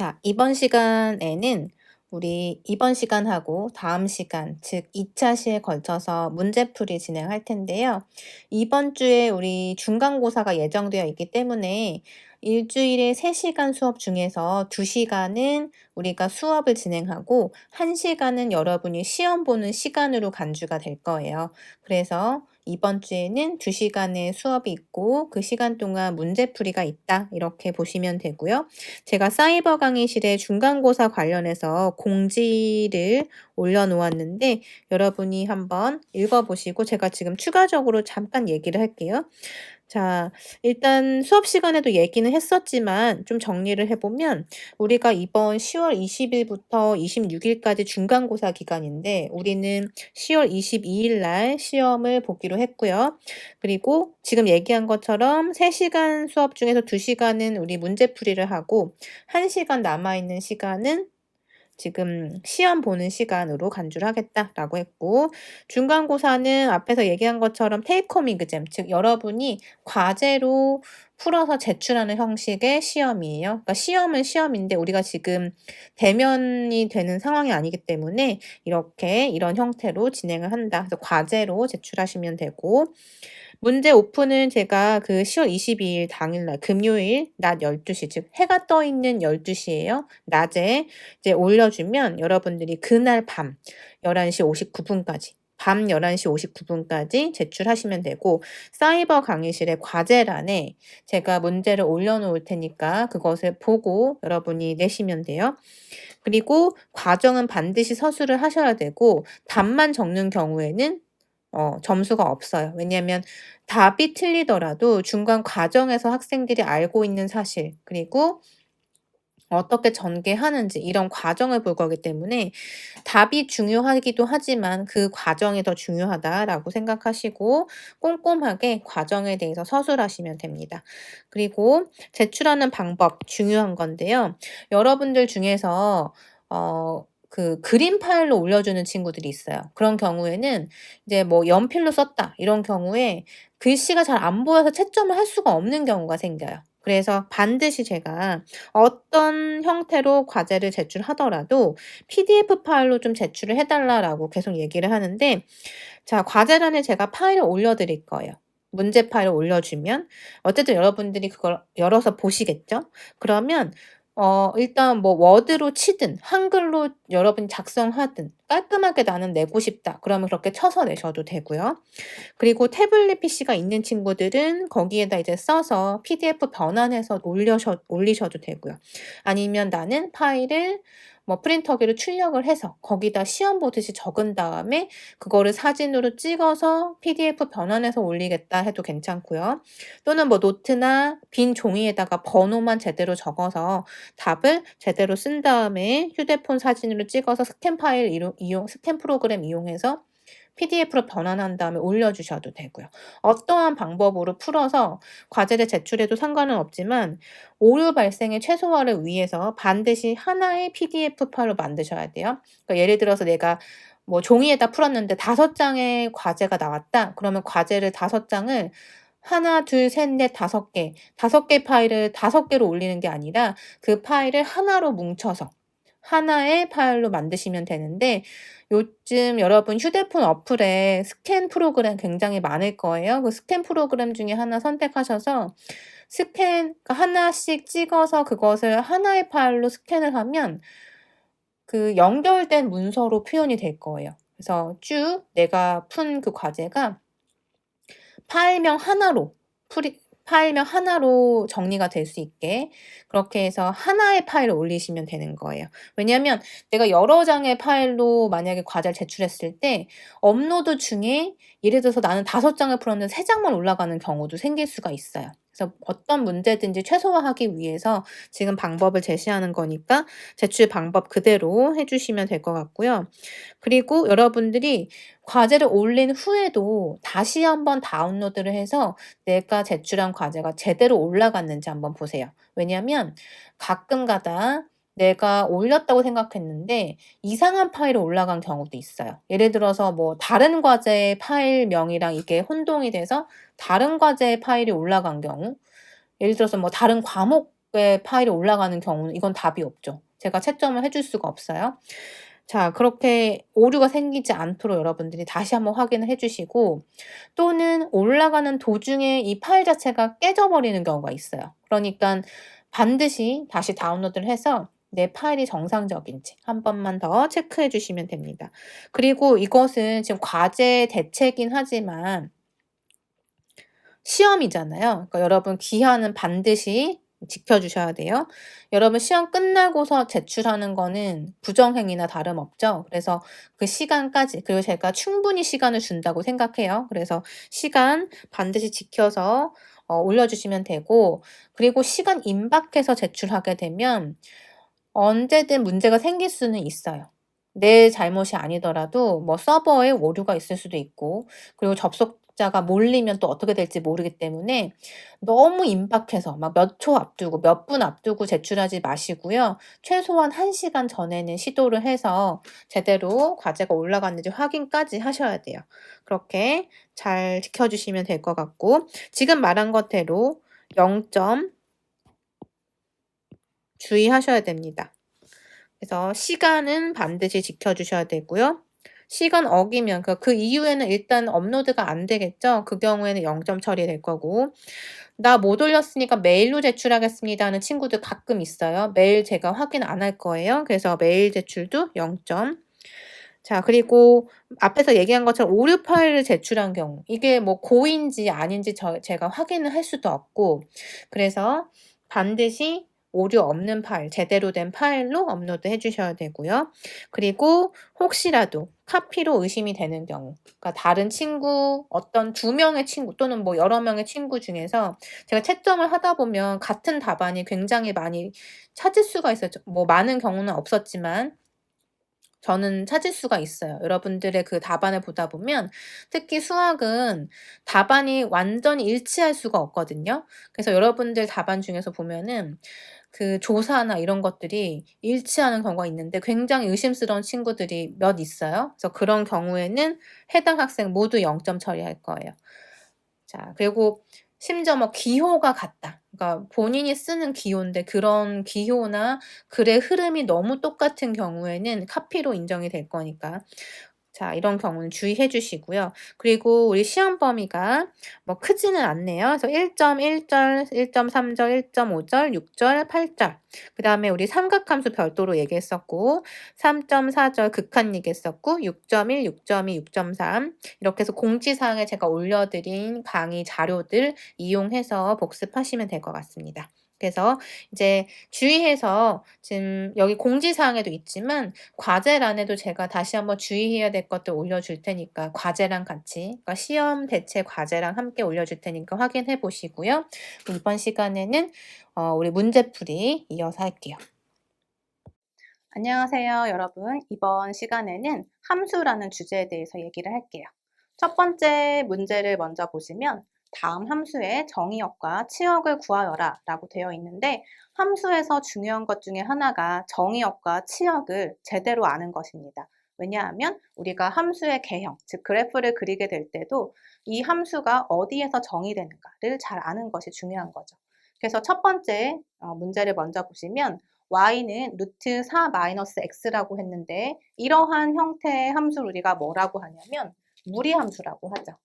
자, 이번 시간에는 우리 이번 시간하고 다음 시간, 즉 2차 시에 걸쳐서 문제풀이 진행할 텐데요. 이번 주에 우리 중간고사가 예정되어 있기 때문에 일주일에 3시간 수업 중에서 2시간은 우리가 수업을 진행하고 1시간은 여러분이 시험 보는 시간으로 간주가 될 거예요. 그래서 이번 주에는 2시간의 수업이 있고 그 시간 동안 문제풀이가 있다. 이렇게 보시면 되고요. 제가 사이버 강의실에 중간고사 관련해서 공지를 올려놓았는데 여러분이 한번 읽어보시고 제가 지금 추가적으로 잠깐 얘기를 할게요. 자, 일단 수업 시간에도 얘기는 했었지만 좀 정리를 해보면 우리가 이번 10월 20일부터 26일까지 중간고사 기간인데 우리는 10월 22일 날 시험을 보기로 했고요. 그리고 지금 얘기한 것처럼 3시간 수업 중에서 2시간은 우리 문제풀이를 하고 1시간 남아있는 시간은 지금 시험 보는 시간으로 간주를 하겠다라고 했고 중간고사는 앞에서 얘기한 것처럼 테이크홈 exam 즉 여러분이 과제로 풀어서 제출하는 형식의 시험이에요. 그러니까 시험은 시험인데 우리가 지금 대면이 되는 상황이 아니기 때문에 이렇게 이런 형태로 진행을 한다. 그래서 과제로 제출하시면 되고 문제 오픈은 제가 그 10월 22일 당일날 금요일 낮 12시 즉 해가 떠 있는 12시예요. 낮에 이제 올려주면 여러분들이 그날 밤 11시 59분까지 밤 11시 59분까지 제출하시면 되고 사이버 강의실의 과제란에 제가 문제를 올려놓을 테니까 그것을 보고 여러분이 내시면 돼요. 그리고 과정은 반드시 서술을 하셔야 되고 답만 적는 경우에는 점수가 없어요. 왜냐하면 답이 틀리더라도 중간 과정에서 학생들이 알고 있는 사실 그리고 어떻게 전개하는지 이런 과정을 볼 거기 때문에 답이 중요하기도 하지만 그 과정이 더 중요하다라고 생각하시고 꼼꼼하게 과정에 대해서 서술하시면 됩니다. 그리고 제출하는 방법 중요한 건데요. 여러분들 중에서 그 그림 파일로 올려주는 친구들이 있어요. 그런 경우에는 이제 뭐 연필로 썼다 이런 경우에 글씨가 잘 안 보여서 채점을 할 수가 없는 경우가 생겨요. 그래서 반드시 제가 어떤 형태로 과제를 제출하더라도 PDF 파일로 좀 제출을 해 달라라고 계속 얘기를 하는데 자 과제란에 제가 파일을 올려 드릴 거예요. 문제 파일을 올려주면 어쨌든 여러분들이 그걸 열어서 보시겠죠? 그러면 일단 뭐 워드로 치든 한글로 여러분이 작성하든 깔끔하게 '나는 내고 싶다.' 그러면 그렇게 쳐서 내셔도 되고요. 그리고 태블릿 PC가 있는 친구들은 거기에다 이제 써서 PDF 변환해서 올리셔도 되고요. 아니면 나는 파일을 뭐 프린터기로 출력을 해서 거기다 시험 보듯이 적은 다음에 그거를 사진으로 찍어서 PDF 변환해서 올리겠다 해도 괜찮고요. 또는 뭐 노트나 빈 종이에다가 번호만 제대로 적어서 답을 제대로 쓴 다음에 휴대폰 사진으로 찍어서 스캔 파일 스캔 프로그램 이용해서 PDF로 변환한 다음에 올려주셔도 되고요. 어떠한 방법으로 풀어서 과제를 제출해도 상관은 없지만 오류 발생의 최소화를 위해서 반드시 하나의 PDF 파일로 만드셔야 돼요. 그러니까 예를 들어서 내가 뭐 종이에다 풀었는데 5장의 과제가 나왔다. 그러면 과제를 5장을 하나, 둘, 셋, 넷, 5개, 5개 파일을 5개로 올리는 게 아니라 그 파일을 하나로 뭉쳐서 하나의 파일로 만드시면 되는데 요즘 여러분 휴대폰 어플에 스캔 프로그램 굉장히 많을 거예요. 그 스캔 프로그램 중에 하나 선택하셔서 그러니까 하나씩 찍어서 그것을 하나의 파일로 스캔을 하면 그 연결된 문서로 표현이 될 거예요. 그래서 쭉 내가 푼 그 과제가 파일명 하나로 파일명 하나로 정리가 될 수 있게 그렇게 해서 하나의 파일을 올리시면 되는 거예요. 왜냐하면 내가 여러 장의 파일로 만약에 과제를 제출했을 때 업로드 중에 예를 들어서 나는 5장을 풀었는데 3장만 올라가는 경우도 생길 수가 있어요. 그래서 어떤 문제든지 최소화하기 위해서 지금 방법을 제시하는 거니까 제출 방법 그대로 해 주시면 될 것 같고요. 그리고 여러분들이 과제를 올린 후에도 다시 한번 다운로드를 해서 내가 제출한 과제가 제대로 올라갔는지 한번 보세요. 왜냐하면 가끔가다 내가 올렸다고 생각했는데 이상한 파일이 올라간 경우도 있어요. 예를 들어서 뭐 다른 과제의 파일명이랑 이게 혼동이 돼서 다른 과제의 파일이 올라간 경우 예를 들어서 뭐 다른 과목 6의 파일이 올라가는 경우는 이건 답이 없죠. 제가 채점을 해줄 수가 없어요. 자, 그렇게 오류가 생기지 않도록 여러분들이 다시 한번 확인을 해 주시고, 또는 올라가는 도중에 이 파일 자체가 깨져버리는 경우가 있어요. 그러니깐 반드시 다시 다운로드를 해서 내 파일이 정상적인지 한 번만 더 체크해 주시면 됩니다. 그리고 이것은 지금 과제 대체긴 하지만 시험이잖아요. 그러니까 여러분 기한은 반드시 지켜 주셔야 돼요. 여러분 시험 끝나고서 제출하는 거는 부정행위나 다름없죠. 그래서 그 시간까지, 그리고 제가 충분히 시간을 준다고 생각해요. 그래서 시간 반드시 지켜서 올려주시면 되고, 그리고 시간 임박해서 제출하게 되면 언제든 문제가 생길 수는 있어요. 내 잘못이 아니더라도 뭐 서버에 오류가 있을 수도 있고, 그리고 접속자가 몰리면 또 어떻게 될지 모르기 때문에 너무 임박해서 막 몇 초 앞두고 몇 분 앞두고 제출하지 마시고요. 최소한 1시간 전에는 시도를 해서 제대로 과제가 올라갔는지 확인까지 하셔야 돼요. 그렇게 잘 지켜주시면 될 것 같고, 지금 말한 것대로 0점 주의하셔야 됩니다. 그래서 시간은 반드시 지켜주셔야 되고요. 시간 어기면 그 이후에는 일단 업로드가 안 되겠죠. 그 경우에는 0점 처리될 거고, 나 못 올렸으니까 메일로 제출하겠습니다 하는 친구들 가끔 있어요. 메일 제가 확인 안 할 거예요. 그래서 메일 제출도 0점. 자, 그리고 앞에서 얘기한 것처럼 오류 파일을 제출한 경우, 이게 뭐 고인지 아닌지 제가 확인을 할 수도 없고, 그래서 반드시 오류 없는 파일, 제대로 된 파일로 업로드 해 주셔야 되고요. 그리고 혹시라도 카피로 의심이 되는 경우, 그러니까 다른 친구, 어떤 2명의 친구 또는 뭐 여러 명의 친구 중에서 제가 채점을 하다 보면 같은 답안이 굉장히 많이 찾을 수가 있어요. 뭐 많은 경우는 없었지만 저는 찾을 수가 있어요. 여러분들의 그 답안을 보다 보면 특히 수학은 답안이 완전히 일치할 수가 없거든요. 그래서 여러분들 답안 중에서 보면은 그 조사나 이런 것들이 일치하는 경우가 있는데 굉장히 의심스러운 친구들이 몇 있어요. 그래서 그런 경우에는 해당 학생 모두 0점 처리할 거예요. 자, 그리고 심지어 뭐 기호가 같다. 그러니까 본인이 쓰는 기호인데 그런 기호나 글의 흐름이 너무 똑같은 경우에는 카피로 인정이 될 거니까. 자, 이런 경우는 주의해 주시고요. 그리고 우리 시험 범위가 뭐 크지는 않네요. 그래서 1.1절, 1.3절, 1.5절, 6절, 8절. 그다음에 우리 삼각함수 별도로 얘기했었고, 3.4절 극한 얘기했었고, 6.1, 6.2, 6.3 이렇게 해서 공지사항에 제가 올려드린 강의 자료들 이용해서 복습하시면 될 것 같습니다. 그래서 이제 주의해서 지금 여기 공지사항에도 있지만 과제란에도 제가 다시 한번 주의해야 될 것들 올려줄 테니까 과제랑 같이, 그러니까 시험 대체 과제랑 함께 올려줄 테니까 확인해 보시고요. 이번 시간에는 우리 문제풀이 이어서 할게요. 안녕하세요, 여러분. 이번 시간에는 함수라는 주제에 대해서 얘기를 할게요. 첫 번째 문제를 먼저 보시면 다음 함수의 정의역과 치역을 구하여라 라고 되어 있는데, 함수에서 중요한 것 중에 하나가 정의역과 치역을 제대로 아는 것입니다. 왜냐하면 우리가 함수의 개형, 즉 그래프를 그리게 될 때도 이 함수가 어디에서 정의되는가를 잘 아는 것이 중요한 거죠. 그래서 첫 번째 문제를 먼저 보시면 y는 루트 4 마이너스 x라고 했는데, 이러한 형태의 함수를 우리가 뭐라고 하냐면 무리함수라고 하죠.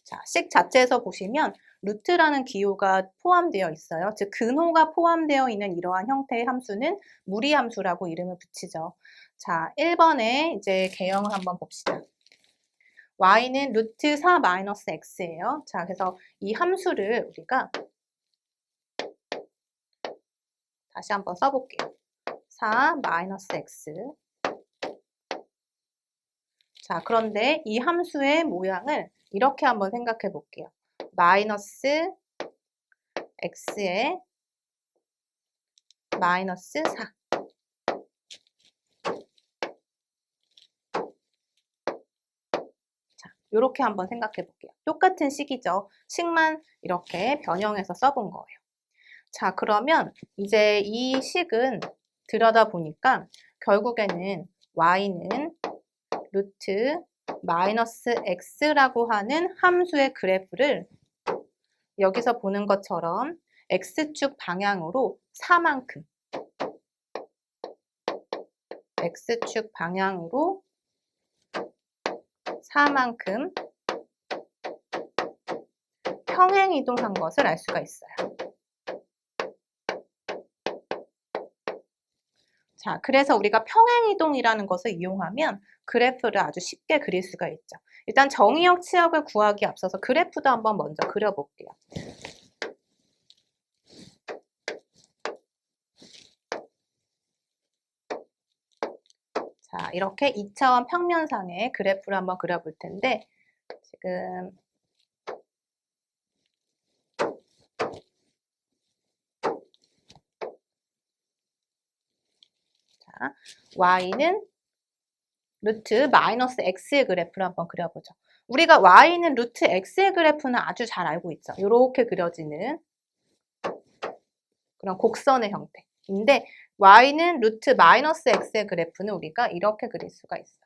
자, 식 자체에서 보시면 루트라는 기호가 포함되어 있어요. 즉 근호가 포함되어 있는 이러한 형태의 함수는 무리함수라고 이름을 붙이죠. 자, 1번에 이제 개형을 한번 봅시다. y는 루트 4 마이너스 x예요. 자, 그래서 이 함수를 우리가 다시 한번 써볼게요. 4 마이너스 x. 자, 그런데 이 함수의 모양을 이렇게 한번 생각해 볼게요. 마이너스 x에 마이너스 4. 자, 이렇게 한번 생각해 볼게요. 똑같은 식이죠. 식만 이렇게 변형해서 써본 거예요. 자, 그러면 이제 이 식은 들여다보니까 결국에는 y는 루트 마이너스 x라고 하는 함수의 그래프를 여기서 보는 것처럼 x축 방향으로 4만큼 x축 방향으로 4만큼 평행 이동한 것을 알 수가 있어요. 자, 그래서 우리가 평행 이동이라는 것을 이용하면 그래프를 아주 쉽게 그릴 수가 있죠. 일단 정의역, 치역을 구하기 앞서서 그래프도 한번 먼저 그려볼게요. 자, 이렇게 2차원 평면상의 그래프를 한번 그려볼 텐데 지금 자, y는 루트 마이너스 x의 그래프를 한번 그려보죠. 우리가 y는 루트 x의 그래프는 아주 잘 알고 있죠. 이렇게 그려지는 그런 곡선의 형태인데 y는 루트 마이너스 x의 그래프는 우리가 이렇게 그릴 수가 있어요.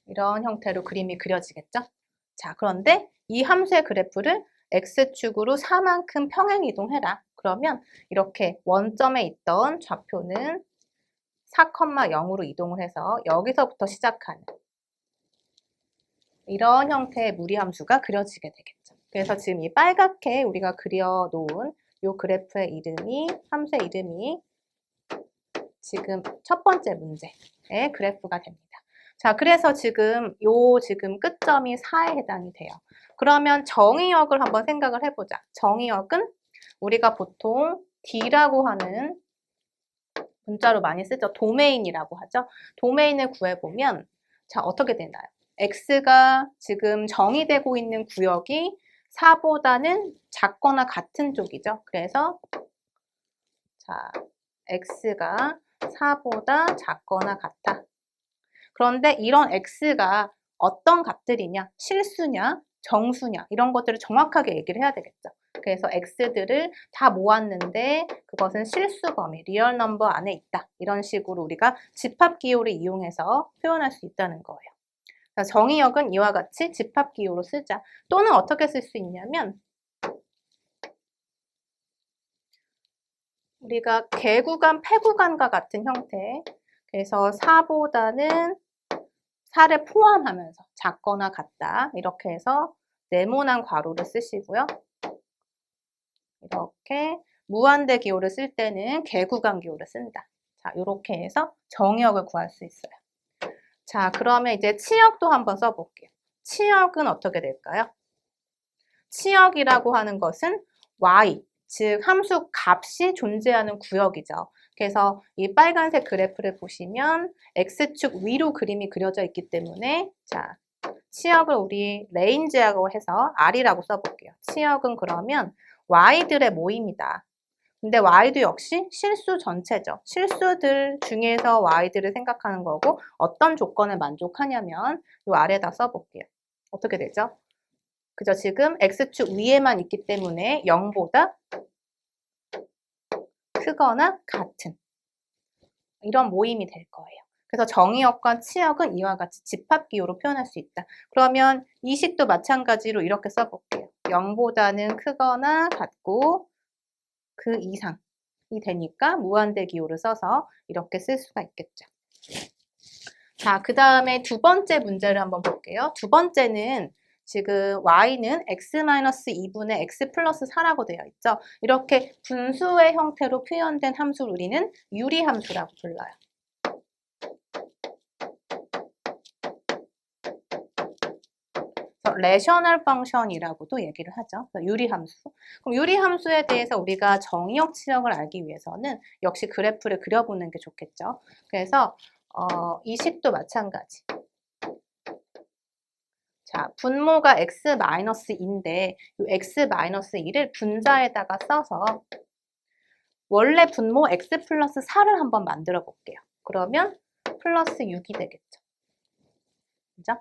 이런 형태로 그림이 그려지겠죠? 자, 그런데 이 함수의 그래프를 x축으로 4만큼 평행 이동해라. 그러면 이렇게 원점에 있던 좌표는 4,0으로 이동을 해서 여기서부터 시작하는 이런 형태의 무리함수가 그려지게 되겠죠. 그래서 지금 이 빨갛게 우리가 그려놓은 이 그래프의 이름이, 함수의 이름이 지금 첫 번째 문제의 그래프가 됩니다. 자, 그래서 지금 끝점이 4에 해당이 돼요. 그러면 정의역을 한번 생각을 해보자. 정의역은 우리가 보통 D라고 하는 문자로 많이 쓰죠. 도메인이라고 하죠. 도메인을 구해보면 자, 어떻게 되나요? X가 지금 정의되고 있는 구역이 4보다는 작거나 같은 쪽이죠. 그래서 자, X가 4보다 작거나 같아. 그런데 이런 X가 어떤 값들이냐, 실수냐, 정수냐 이런 것들을 정확하게 얘기를 해야 되겠죠. 그래서 X들을 다 모았는데 그것은 실수 범위, 리얼 넘버 안에 있다. 이런 식으로 우리가 집합기호를 이용해서 표현할 수 있다는 거예요. 정의역은 이와 같이 집합기호로 쓰자. 또는 어떻게 쓸 수 있냐면 우리가 개구간, 폐구간과 같은 형태. 그래서 4보다는 4를 포함하면서 작거나 같다. 이렇게 해서 네모난 괄호를 쓰시고요. 이렇게 무한대 기호를 쓸 때는 개구간 기호를 쓴다. 자, 이렇게 해서 정의역을 구할 수 있어요. 자, 그러면 이제 치역도 한번 써볼게요. 치역은 어떻게 될까요? 치역이라고 하는 것은 y, 즉 함수 값이 존재하는 구역이죠. 그래서 이 빨간색 그래프를 보시면 x축 위로 그림이 그려져 있기 때문에 자, 치역을 우리 레인지라고 해서 r이라고 써볼게요. 치역은 그러면 y들의 모임이다. 근데 y도 역시 실수 전체죠. 실수들 중에서 y들을 생각하는 거고 어떤 조건을 만족하냐면 이 아래에다 써볼게요. 어떻게 되죠? 그죠? 지금 x축 위에만 있기 때문에 0보다 크거나 같은 이런 모임이 될 거예요. 그래서 정의역과 치역은 이와 같이 집합기호로 표현할 수 있다. 그러면 이 식도 마찬가지로 이렇게 써볼게요. 0보다는 크거나 같고 그 이상이 되니까 무한대 기호를 써서 이렇게 쓸 수가 있겠죠. 자, 그 다음에 두 번째 문제를 한번 볼게요. 두 번째는 지금 y는 x-2분의 x 플러스 4라고 되어 있죠. 이렇게 분수의 형태로 표현된 함수를 우리는 유리함수라고 불러요. 레셔널 펑션이라고도 얘기를 하죠. 유리함수. 그럼 유리함수에 대해서 우리가 정의역, 치역을 알기 위해서는 역시 그래프를 그려보는 게 좋겠죠. 그래서 이 식도 마찬가지. 자, 분모가 x-2인데 이 x-2를 분자에다가 써서 원래 분모 x 플러스 4를 한번 만들어 볼게요. 그러면 플러스 6이 되겠죠. 그죠?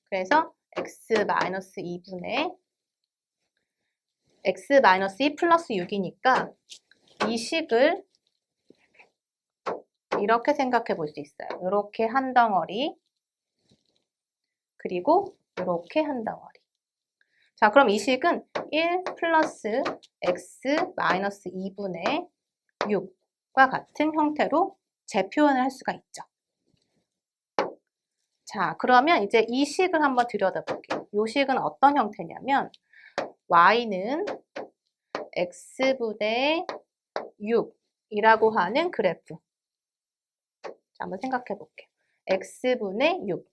그래서 x-2분의 x-2 플러스 6이니까 이 식을 이렇게 생각해 볼 수 있어요. 이렇게 한 덩어리, 그리고 이렇게 한 덩어리. 자, 그럼 이 식은 1 플러스 x 마이너스 2분의 6과 같은 형태로 재표현을 할 수가 있죠. 자, 그러면 이제 이 식을 한번 들여다볼게요. 이 식은 어떤 형태냐면 y는 x분의 6이라고 하는 그래프. 자, 한번 생각해 볼게요. x분의 6.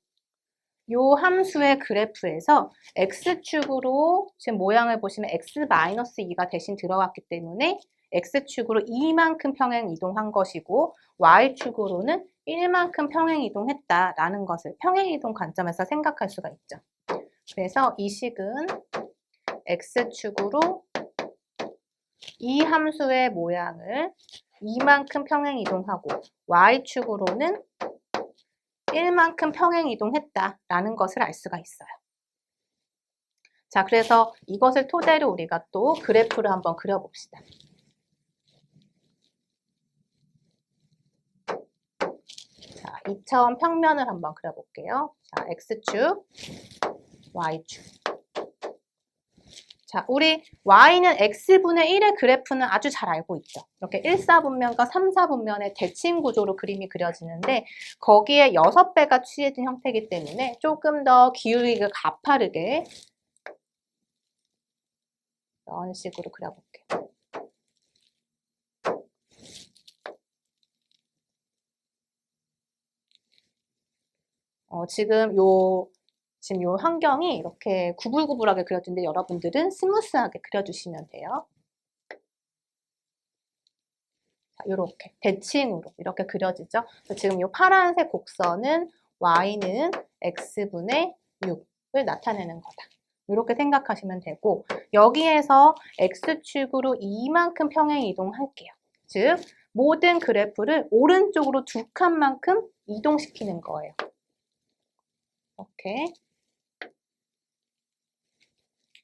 요 함수의 그래프에서 x축으로 지금 모양을 보시면 x-2가 대신 들어갔기 때문에 x축으로 2만큼 평행 이동한 것이고 y축으로는 1만큼 평행 이동했다라는 것을 평행 이동 관점에서 생각할 수가 있죠. 그래서 이 식은 x축으로 이 함수의 모양을 2만큼 평행 이동하고 y축으로는 1만큼 평행 이동했다라는 것을 알 수가 있어요. 자, 그래서 이것을 토대로 우리가 또 그래프를 한번 그려봅시다. 자, 2차원 평면을 한번 그려볼게요. 자, x축, y축. 자, 우리 y는 x분의 1의 그래프는 아주 잘 알고 있죠. 이렇게 1사분면과 3사분면의 대칭 구조로 그림이 그려지는데 거기에 6배가 취해진 형태이기 때문에 조금 더 기울기가 가파르게 이런 식으로 그려볼게요. 지금 요 환경이 이렇게 구불구불하게 그려지는데 여러분들은 스무스하게 그려주시면 돼요. 자, 이렇게 대칭으로 이렇게 그려지죠. 지금 이 파란색 곡선은 y는 x분의 6을 나타내는 거다. 이렇게 생각하시면 되고 여기에서 x축으로 이만큼 평행 이동할게요. 즉 모든 그래프를 오른쪽으로 2칸만큼 이동시키는 거예요.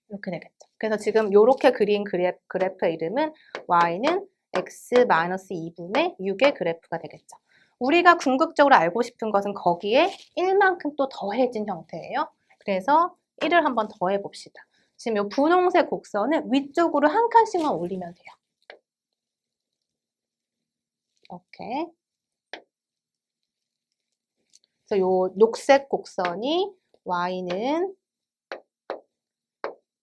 이렇게 되겠죠. 그래서 지금 이렇게 그린 그래프의 이름은 y는 x-2분의 6의 그래프가 되겠죠. 우리가 궁극적으로 알고 싶은 것은 거기에 1만큼 또 더해진 형태예요. 그래서 1을 한번 더해 봅시다. 지금 이 분홍색 곡선은 위쪽으로 한 칸씩만 올리면 돼요. 이렇게. 그래서 이 녹색 곡선이 y는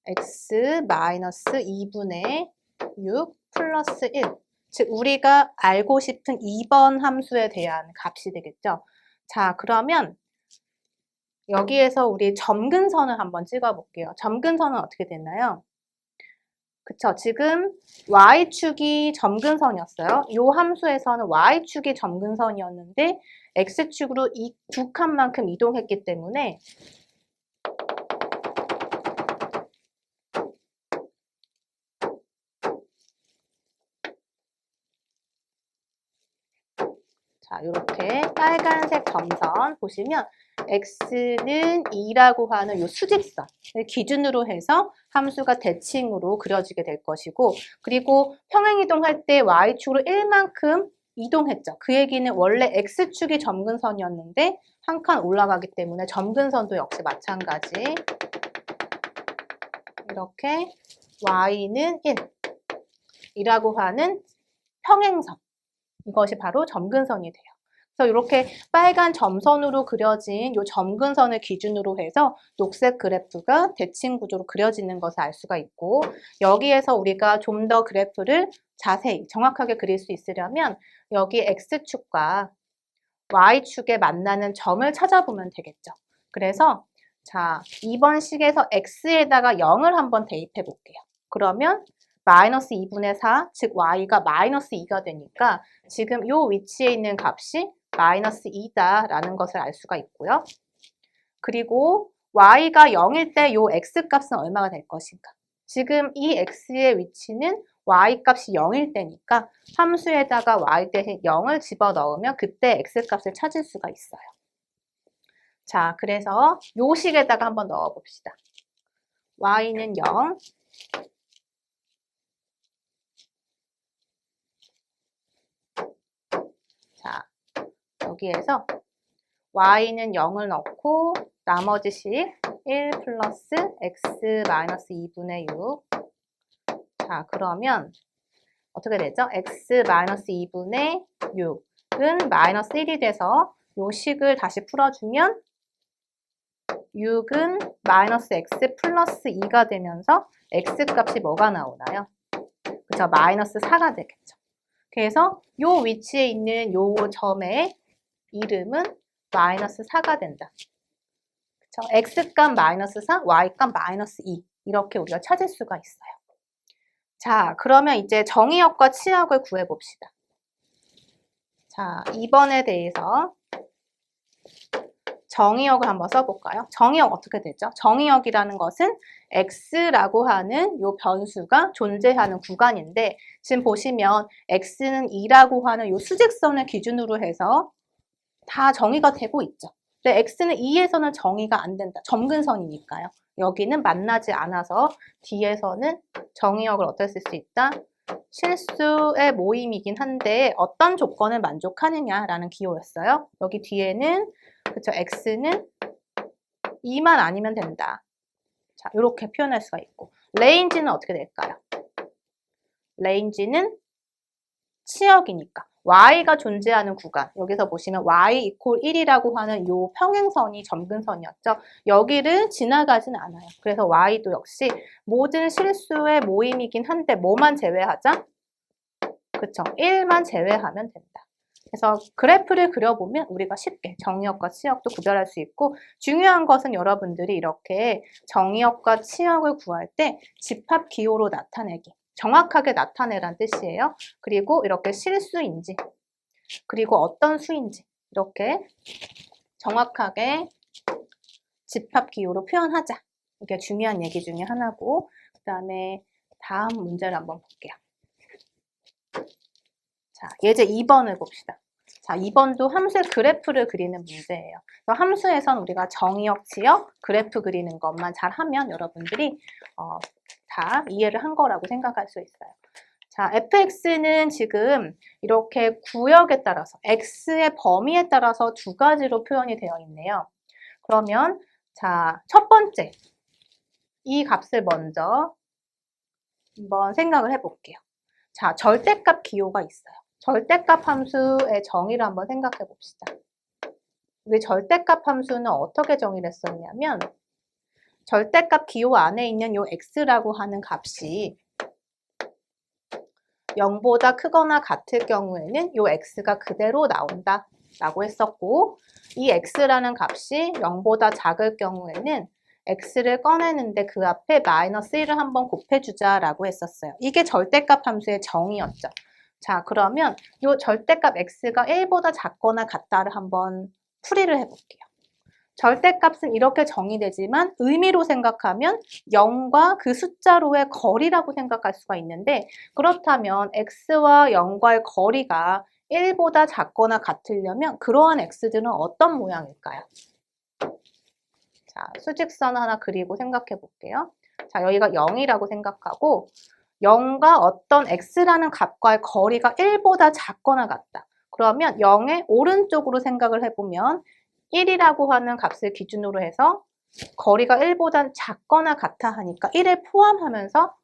x-2분의 6 플러스 1. 즉 우리가 알고 싶은 2번 함수에 대한 값이 되겠죠. 자, 그러면 여기에서 우리 점근선을 한번 찍어볼게요. 점근선은 어떻게 됐나요? 그쵸. 지금 y축이 점근선이었어요. 이 함수에서는 y축이 점근선이었는데 x축으로 이 2칸만큼 이동했기 때문에 자, 이렇게 빨간색 점선 보시면 x는 2라고 하는 이 수직선을 기준으로 해서 함수가 대칭으로 그려지게 될 것이고 그리고 평행이동할 때 y축으로 1만큼 이동했죠. 그 얘기는 원래 x축이 점근선이었는데 한 칸 올라가기 때문에 점근선도 역시 마찬가지 이렇게 y는 1이라고 하는 평행선 이것이 바로 점근선이 돼요. 그래서 이렇게 빨간 점선으로 그려진 이 점근선을 기준으로 해서 녹색 그래프가 대칭 구조로 그려지는 것을 알 수가 있고 여기에서 우리가 좀 더 그래프를 자세히 정확하게 그릴 수 있으려면 여기 x축과 y축에 만나는 점을 찾아보면 되겠죠. 그래서 자, 이번 식에서 x에다가 0을 한번 대입해 볼게요. 그러면 마이너스 2분의 4, 즉 y가 마이너스 2가 되니까 지금 이 위치에 있는 값이 마이너스 2다라는 것을 알 수가 있고요. 그리고 y가 0일 때 이 x값은 얼마가 될 것인가? 지금 이 x의 위치는 y값이 0일 때니까 함수에다가 y 대신 0을 집어넣으면 그때 x값을 찾을 수가 있어요. 자, 그래서 요 식에다가 한번 넣어봅시다. y는 0, 자, 여기에서 y는 0을 넣고 나머지 식 1 플러스 x 마이너스 2분의 6. 자, 그러면 어떻게 되죠? x 마이너스 2분의 6은 마이너스 1이 돼서 요 식을 다시 풀어주면 6은 마이너스 x 플러스 2가 되면서 x 값이 뭐가 나오나요? 그쵸? 마이너스 4가 되겠죠. 그래서 요 위치에 있는 요 점의 이름은 마이너스 4가 된다. 그쵸? x값 마이너스 4, y값 마이너스 2 이렇게 우리가 찾을 수가 있어요. 자, 그러면 이제 정의역과 치역을 구해봅시다. 자, 2번에 대해서 정의역을 한번 써볼까요? 정의역 어떻게 되죠? 정의역이라는 것은 x라고 하는 요 변수가 존재하는 구간인데 지금 보시면 x는 2라고 하는 요 수직선을 기준으로 해서 다 정의가 되고 있죠. 근데 x는 2에서는 정의가 안 된다. 점근선이니까요. 여기는 만나지 않아서 D에서는 정의역을 어떻게 쓸 수 있다? 실수의 모임이긴 한데 어떤 조건을 만족하느냐라는 기호였어요. 여기 뒤에는 그쵸, x는 2만 아니면 된다. 자, 이렇게 표현할 수가 있고 레인지는 어떻게 될까요? 레인지는 치역이니까 y가 존재하는 구간, 여기서 보시면 y 이퀄 1이라고 하는 요 평행선이 점근선이었죠. 여기를 지나가진 않아요. 그래서 y도 역시 모든 실수의 모임이긴 한데 뭐만 제외하자? 그쵸, 1만 제외하면 된다. 그래서 그래프를 그려보면 우리가 쉽게 정의역과 치역도 구별할 수 있고 중요한 것은 여러분들이 이렇게 정의역과 치역을 구할 때 집합 기호로 나타내기. 정확하게 나타내란 뜻이에요. 그리고 이렇게 실수인지 그리고 어떤 수인지 이렇게 정확하게 집합 기호로 표현하자. 이게 중요한 얘기 중에 하나고 그 다음에 다음 문제를 한번 볼게요. 자, 예제 2번을 봅시다. 자, 2번도 함수의 그래프를 그리는 문제예요. 함수에선 우리가 정의역, 치역, 그래프 그리는 것만 잘하면 여러분들이 다 이해를 한 거라고 생각할 수 있어요. 자, fx는 지금 이렇게 구역에 따라서 x의 범위에 따라서 두 가지로 표현이 되어 있네요. 그러면 자, 첫 번째 이 값을 먼저 한번 생각을 해볼게요. 자, 절대값 기호가 있어요. 절대값 함수의 정의를 한번 생각해 봅시다. 우리 절대값 함수는 어떻게 정의를 했었냐면 절대값 기호 안에 있는 요 x라고 하는 값이 0보다 크거나 같을 경우에는 요 x가 그대로 나온다 라고 했었고 이 x라는 값이 0보다 작을 경우에는 x를 꺼내는데 그 앞에 마이너스 1을 한번 곱해주자 라고 했었어요. 이게 절대값 함수의 정의였죠. 자, 그러면 요 절대값 x가 1보다 작거나 같다를 한번 풀이를 해볼게요. 절대값은 이렇게 정의되지만 의미로 생각하면 0과 그 숫자로의 거리라고 생각할 수가 있는데 그렇다면 x와 0과의 거리가 1보다 작거나 같으려면 그러한 x들은 어떤 모양일까요? 자, 수직선 하나 그리고 생각해 볼게요. 자, 여기가 0이라고 생각하고 0과 어떤 x라는 값과의 거리가 1보다 작거나 같다. 그러면 0의 오른쪽으로 생각을 해보면 1이라고 하는 값을 기준으로 해서 거리가 1보다 작거나 같아 하니까 1을 포함하면서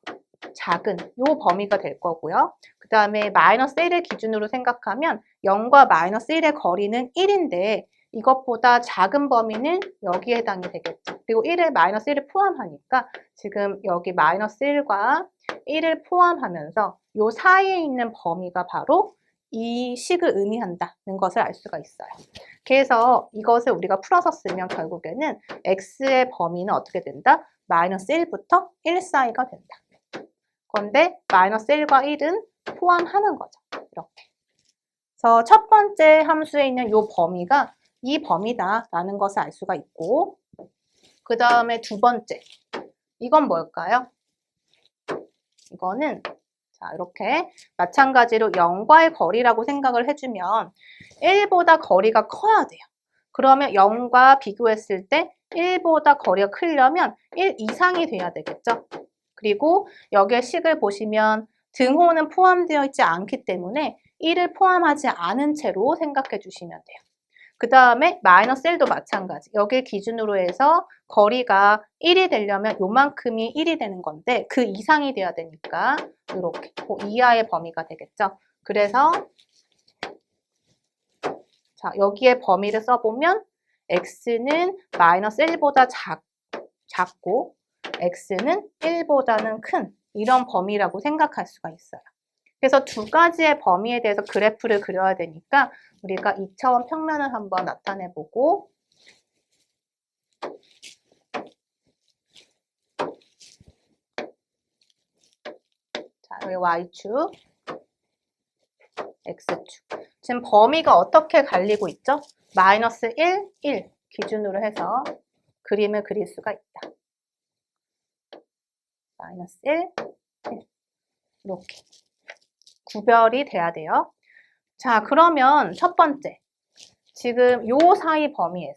작은 요 범위가 될 거고요. 그 다음에 마이너스 1을 기준으로 생각하면 0과 마이너스 1의 거리는 1인데 이것보다 작은 범위는 여기에 해당이 되겠죠. 그리고 1을 마이너스 1을 포함하니까 지금 여기 마이너스 1과 1을 포함하면서 요 사이에 있는 범위가 바로 이 식을 의미한다는 것을 알 수가 있어요. 그래서 이것을 우리가 풀어서 쓰면 결국에는 x의 범위는 어떻게 된다? 마이너스 1부터 1 사이가 된다. 그런데 마이너스 1과 1은 포함하는 거죠. 이렇게. 그래서 첫 번째 함수에 있는 이 범위가 이 범위다라는 것을 알 수가 있고 그 다음에 두 번째 이건 뭘까요? 이거는 자, 이렇게 마찬가지로 0과의 거리라고 생각을 해주면 1보다 거리가 커야 돼요. 그러면 0과 비교했을 때 1보다 거리가 크려면 1 이상이 돼야 되겠죠. 그리고 여기에 식을 보시면 등호는 포함되어 있지 않기 때문에 1을 포함하지 않은 채로 생각해 주시면 돼요. 그 다음에 마이너스 1도 마찬가지. 여길 기준으로 해서 거리가 1이 되려면 요만큼이 1이 되는 건데 그 이상이 돼야 되니까 이렇게 그 이하의 범위가 되겠죠. 그래서 자 여기에 범위를 써보면 x는 마이너스 1보다 작고 x는 1보다는 큰 이런 범위라고 생각할 수가 있어요. 그래서 두 가지의 범위에 대해서 그래프를 그려야 되니까 우리가 2차원 평면을 한번 나타내보고 자, 여기 y축, x축. 지금 범위가 어떻게 갈리고 있죠? 마이너스 1, 1 기준으로 해서 그림을 그릴 수가 있다. 마이너스 1, 1 이렇게 구별이 돼야 돼요. 자, 그러면 첫 번째 지금 요 사이 범위에서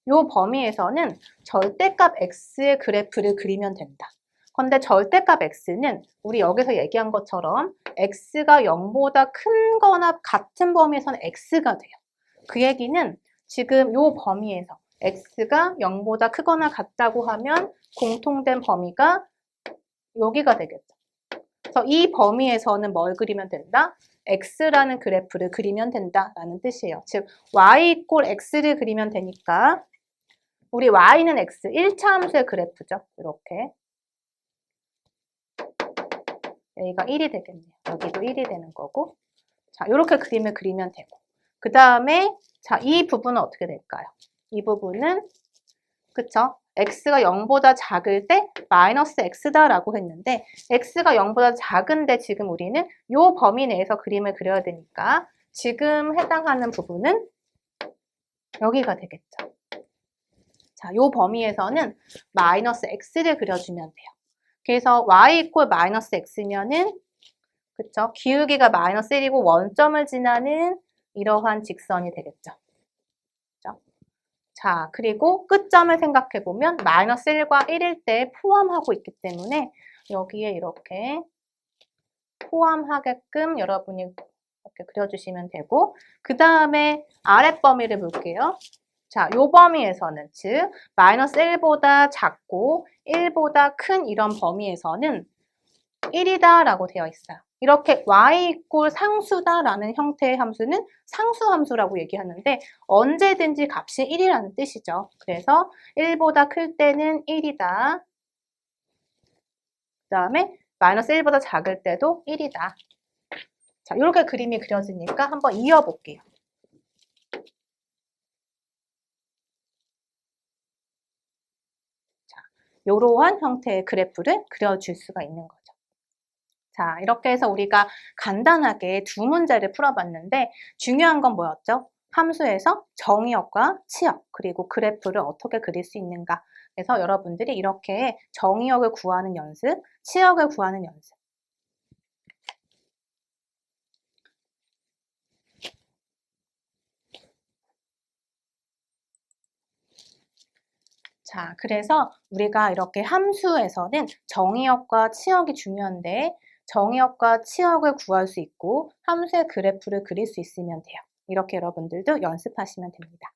요 범위에서는 절대값 x의 그래프를 그리면 된다. 근데 절대값 x는 우리 여기서 얘기한 것처럼 x가 0보다 큰 거나 같은 범위에서는 x가 돼요. 그 얘기는 지금 요 범위에서 x가 0보다 크거나 같다고 하면 공통된 범위가 여기가 되겠죠. 그래서 이 범위에서는 뭘 그리면 된다? x라는 그래프를 그리면 된다라는 뜻이에요. 즉 y = x를 그리면 되니까 우리 y는 x, 1차 함수의 그래프죠. 이렇게 여기가 1이 되겠네요. 여기도 1이 되는 거고 자 이렇게 그림을 그리면 되고 그 다음에 자 이 부분은 어떻게 될까요? 이 부분은 그쵸? x가 0보다 작을 때 마이너스 x다라고 했는데 x가 0보다 작은데 지금 우리는 이 범위 내에서 그림을 그려야 되니까 지금 해당하는 부분은 여기가 되겠죠. 자, 이 범위에서는 마이너스 x를 그려주면 돼요. 그래서 y = 마이너스 x면은 그쵸? 기울기가 마이너스 1이고 원점을 지나는 이러한 직선이 되겠죠. 자, 그리고 끝점을 생각해보면 마이너스 1과 1일 때 포함하고 있기 때문에 여기에 이렇게 포함하게끔 여러분이 이렇게 그려주시면 되고 그 다음에 아랫범위를 볼게요. 자, 요 범위에서는 즉 마이너스 1보다 작고 1보다 큰 이런 범위에서는 1이다 라고 되어 있어요. 이렇게 y = 상수다라는 형태의 함수는 상수함수라고 얘기하는데 언제든지 값이 1이라는 뜻이죠. 그래서 1보다 클 때는 1이다. 그 다음에 마이너스 1보다 작을 때도 1이다. 자, 이렇게 그림이 그려지니까 한번 이어볼게요. 자, 이러한 형태의 그래프를 그려줄 수가 있는 거죠. 자, 이렇게 해서 우리가 간단하게 두 문제를 풀어봤는데 중요한 건 뭐였죠? 함수에서 정의역과 치역, 그리고 그래프를 어떻게 그릴 수 있는가. 그래서 여러분들이 이렇게 정의역을 구하는 연습, 치역을 구하는 연습. 자, 그래서 우리가 이렇게 함수에서는 정의역과 치역이 중요한데 정의역과 치역을 구할 수 있고 함수의 그래프를 그릴 수 있으면 돼요. 이렇게 여러분들도 연습하시면 됩니다.